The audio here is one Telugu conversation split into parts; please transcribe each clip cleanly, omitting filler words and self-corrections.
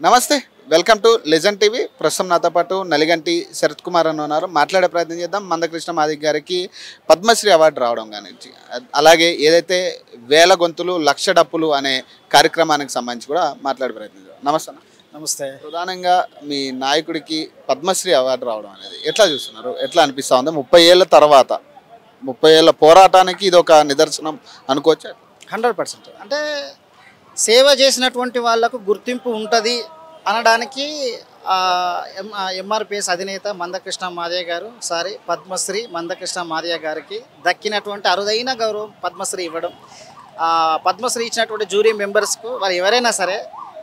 నమస్తే, వెల్కమ్ టు లెజెండ్ టీవీ. ప్రస్తుతం నాతో పాటు నలిగంటి శరత్ కుమార్ అని ఉన్నారు. మాట్లాడే ప్రయత్నం చేద్దాం. మందకృష్ణ మాదిగ గారికి పద్మశ్రీ అవార్డు రావడం కానీ, అలాగే ఏదైతే వేల గొంతులు లక్ష డప్పులు అనే కార్యక్రమానికి సంబంధించి కూడా మాట్లాడే ప్రయత్నం చేద్దాం. నమస్తే. నమస్తే. ప్రధానంగా మీ నాయకుడికి పద్మశ్రీ అవార్డు రావడం అనేది ఎట్లా చూస్తున్నారు? ఎట్లా అనిపిస్తూ ఉంది? 30 ఏళ్ళ తర్వాత 30 ఏళ్ళ పోరాటానికి ఇది ఒక నిదర్శనం అనుకోవచ్చు. 100% అంటే సేవ చేసినటువంటి వాళ్లకు గుర్తింపు ఉంటుంది అనడానికి ఎంఆర్పిఎస్ అధినేత మందకృష్ణ మాదిగ గారు పద్మశ్రీ మందకృష్ణ మాదిగ గారికి దక్కినటువంటి అరుదైన గౌరవం పద్మశ్రీ ఇవ్వడం. పద్మశ్రీ ఇచ్చినటువంటి జ్యూరీ మెంబర్స్కు వారు ఎవరైనా సరే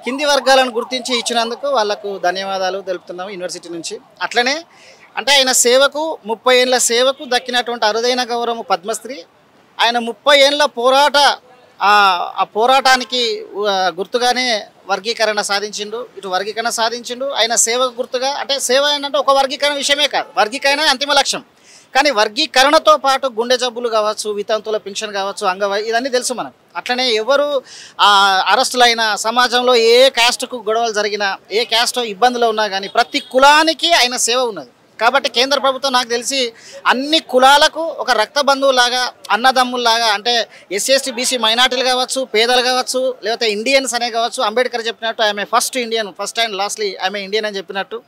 కింది వర్గాలను గుర్తించి ఇచ్చినందుకు వాళ్లకు ధన్యవాదాలు తెలుపుతున్నాము యూనివర్సిటీ నుంచి. అట్లనే అంటే ఆయన సేవకు 30 ఏళ్ళ సేవకు దక్కినటువంటి అరుదైన గౌరవం పద్మశ్రీ. ఆయన 30 ఏళ్ళ ఆ పోరాటానికి గుర్తుగానే వర్గీకరణ సాధించిండు. ఇటు వర్గీకరణ సాధించిండు. ఆయన సేవకు గుర్తుగా అంటే సేవ ఏంటంటే ఒక వర్గీకరణ విషయమే కాదు, వర్గీకరణ అంతిమ లక్ష్యం. కానీ వర్గీకరణతో పాటు గుండె జబ్బులు కావచ్చు, వితంతుల పెన్షన్ కావచ్చు, ఇదన్నీ తెలుసు మనకు. అట్లనే ఎవరు అరెస్టులైన సమాజంలో ఏ క్యాస్ట్కు గొడవలు జరిగినా, ఏ క్యాస్ట్ ఇబ్బందులు ఉన్నా కానీ ప్రతి కులానికి ఆయన సేవ ఉన్నది. కాబట్టి కేంద్ర ప్రభుత్వం నాకు తెలిసి అన్ని కులాలకు ఒక రక్త బంధువులాగా, అన్నదమ్ముల్లాగా, అంటే ఎస్సీ ఎస్టీ బీసీ మైనార్టీలు కావచ్చు, పేదలు కావచ్చు, లేకపోతే ఇండియన్స్ అనే కావచ్చు. అంబేద్కర్ చెప్పినట్టు ఆమె first Indian, first and lastly ఆమె ఇండియన్ అని చెప్పినట్టు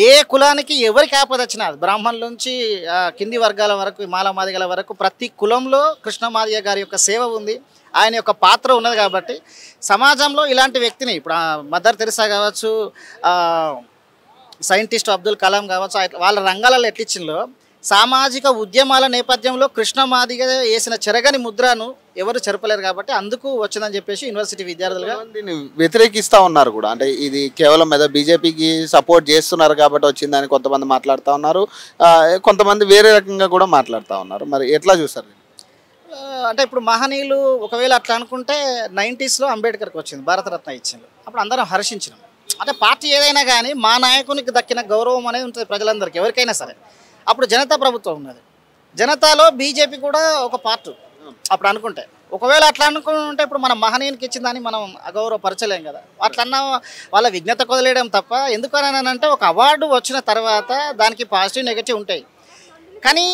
ఏ కులానికి ఎవరికి ఆపద వచ్చినా, బ్రాహ్మణుల నుంచి కింది వర్గాల వరకు, మాల మాదిగల వరకు ప్రతి కులంలో కృష్ణ మాదిగ గారి యొక్క సేవ ఉంది, ఆయన యొక్క పాత్ర ఉన్నది. కాబట్టి సమాజంలో ఇలాంటి వ్యక్తిని ఇప్పుడు మదర్ తెరిసా కావచ్చు, సైంటిస్ట్ అబ్దుల్ కలాం కావచ్చు, వాళ్ళ రంగాలలో ఎట్లిచ్చిందో సామాజిక ఉద్యమాల నేపథ్యంలో కృష్ణ మాదిగ వేసిన చెరగని ముద్రను ఎవరు చెరపలేరు. కాబట్టి అందుకు వచ్చిందని చెప్పేసి యూనివర్సిటీ విద్యార్థులుగా దీన్ని వ్యతిరేకిస్తూ ఉన్నారు కూడా. అంటే ఇది కేవలం ఏదో బీజేపీకి సపోర్ట్ చేస్తున్నారు కాబట్టి వచ్చిందని కొంతమంది మాట్లాడుతూ ఉన్నారు, కొంతమంది వేరే రకంగా కూడా మాట్లాడుతూ ఉన్నారు. మరి ఎట్లా చూస్తారు? అంటే ఇప్పుడు మహనీయులు ఒకవేళ అట్లా అనుకుంటే 90sలో అంబేద్కర్కి వచ్చింది, భారతరత్న ఇచ్చింది. అప్పుడు అందరం హర్షించినాం. అంటే పార్టీ ఏదైనా కానీ మా నాయకునికి దక్కిన గౌరవం అనేది ఉంటుంది ప్రజలందరికీ, ఎవరికైనా సరే. అప్పుడు జనతా ప్రభుత్వం ఉన్నది, జనతాలో బీజేపీ కూడా ఒక పార్టీ అప్పుడు అనుకుంటే. ఒకవేళ అట్లా అనుకుంటే ఇప్పుడు మనం మహనీయునికి ఇచ్చిందని మనం అగౌరవపరచలేం కదా. అట్లన్నా వాళ్ళ విజ్ఞత కొదిలేయడం తప్ప. ఎందుకనంటే ఒక అవార్డు వచ్చిన తర్వాత దానికి పాజిటివ్ నెగటివ్ ఉంటాయి. కానీ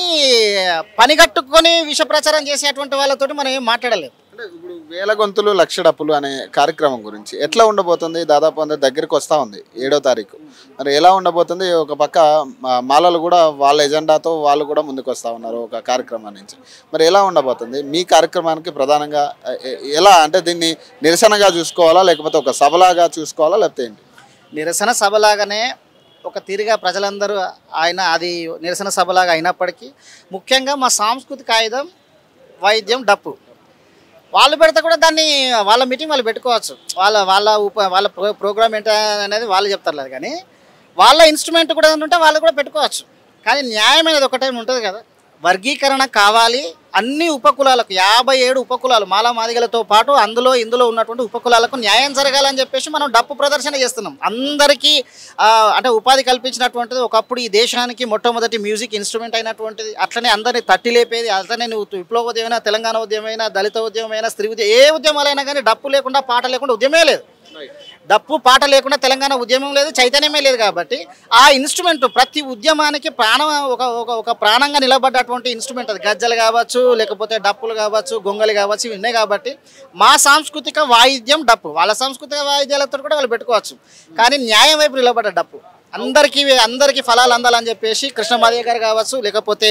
పనిగట్టుకొని విష ప్రచారం చేసేటువంటి వాళ్ళతోటి మనం ఏం మాట్లాడలేము. అంటే ఇప్పుడు వేల గొంతులు లక్ష డప్పులు అనే కార్యక్రమం గురించి ఎట్లా ఉండబోతుంది? దాదాపు అందరి దగ్గరికి వస్తూ ఉంది 7వ తారీఖు. మరి ఎలా ఉండబోతుంది? ఒక పక్క మాలలు కూడా వాళ్ళ ఎజెండాతో వాళ్ళు కూడా ముందుకు వస్తూ ఉన్నారు ఒక కార్యక్రమం నుంచి. మరి ఎలా ఉండబోతుంది మీ కార్యక్రమానికి? ప్రధానంగా ఎలా అంటే దీన్ని నిరసనగా చూసుకోవాలా, లేకపోతే ఒక సభలాగా చూసుకోవాలా, లేకపోతే ఏంటి? నిరసన సభలాగానే ఒక తీరుగా ప్రజలందరూ అది నిరసన సభలాగా అయినప్పటికీ ముఖ్యంగా మా సాంస్కృతిక ఆయుధం వాయిద్యం డప్పు. వాళ్ళు పెడితే కూడా దాన్ని వాళ్ళ మీటింగ్ వాళ్ళు పెట్టుకోవచ్చు, వాళ్ళ ప్రోగ్రామ్ ఏంటి అనేది వాళ్ళు చెప్తారు లేదు. కానీ వాళ్ళ ఇన్స్ట్రుమెంట్ కూడా ఉంటే వాళ్ళు కూడా పెట్టుకోవచ్చు. కానీ న్యాయమైనది ఒకటే ఉంటుంది కదా, వర్గీకరణ కావాలి. అన్ని ఉపకులాలకు 57 ఉపకులాలు మాలా మాదిగలతో పాటు ఇందులో ఉన్నటువంటి ఉపకులాలకు న్యాయం జరగాలని చెప్పేసి మనం డప్పు ప్రదర్శన చేస్తున్నాం. అందరికీ అంటే ఉపాధి కల్పించినటువంటిది ఒకప్పుడు ఈ దేశానికి మొట్టమొదటి మ్యూజిక్ ఇన్స్ట్రుమెంట్ అయినటువంటిది. అట్లనే అందరినీ తట్టి లేపేది. అట్లనే నువ్వు విప్లవ ఉద్యమైనా, తెలంగాణ ఉద్యమైనా, దళిత ఉద్యమైనా, స్త్రీ ఉద్యమం, ఏ ఉద్యమాలైనా కానీ డప్పు లేకుండా, పాట లేకుండా ఉద్యమే లేదు. డప్పు పాట లేకుండా తెలంగాణ ఉద్యమం లేదు, చైతన్యమే లేదు. కాబట్టి ఆ ఇన్స్ట్రుమెంట్ ప్రతి ఉద్యమానికి ఒక ప్రాణంగా నిలబడ్డటువంటి ఇన్స్ట్రుమెంట్ అది. గజ్జలు కావచ్చు, లేకపోతే డప్పులు కావచ్చు, గొంగలి కావచ్చు, ఇవి ఉన్నాయి. కాబట్టి మా సాంస్కృతిక వాయిద్యం డప్పు. వాళ్ళ సాంస్కృతిక వాయిద్యాలతో కూడా వాళ్ళు పెట్టుకోవచ్చు. కానీ న్యాయం వైపు నిలబడ్డ డప్పు అందరికీ ఫలాలు అందాలని చెప్పేసి కృష్ణ మాదిగ గారు కావచ్చు, లేకపోతే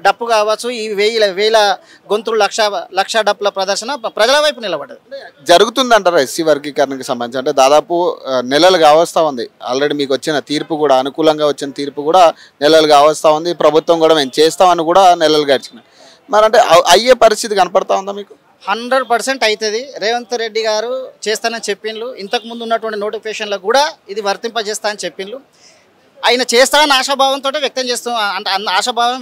డప్పు కావచ్చు, ఈ వేల గొంతులు లక్ష డప్పుల ప్రదర్శన ప్రజల వైపు నిలబడ్డది. జరుగుతుందంటారా ఎస్సీ వర్గీకరణకు సంబంధించి? అంటే దాదాపు నెలలు కావస్తూ ఉంది. ఆల్రెడీ మీకు వచ్చిన తీర్పు కూడా, అనుకూలంగా వచ్చిన తీర్పు కూడా నెలలు కావస్తూ ఉంది. ప్రభుత్వం కూడా మేము చేస్తామని కూడా నెలలు గడిచినాయి. మరి అంటే అయ్యే పరిస్థితి కనపడతా ఉందా మీకు? 100% అవుతుంది. రేవంత్ రెడ్డి గారు చేస్తానని చెప్పిండ్రు. ఇంతకుముందు ఉన్నటువంటి నోటిఫికేషన్లకు కూడా ఇది వర్తింపజేస్తా అని చెప్పిండ్రు. ఆయన చేస్తానని ఆశాభావం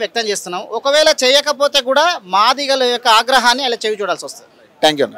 వ్యక్తం చేస్తున్నాం. ఒకవేళ చేయకపోతే కూడా మాదిగల యొక్క ఆగ్రహాన్ని అలా చెవి చూడాల్సి వస్తుంది. Thank you.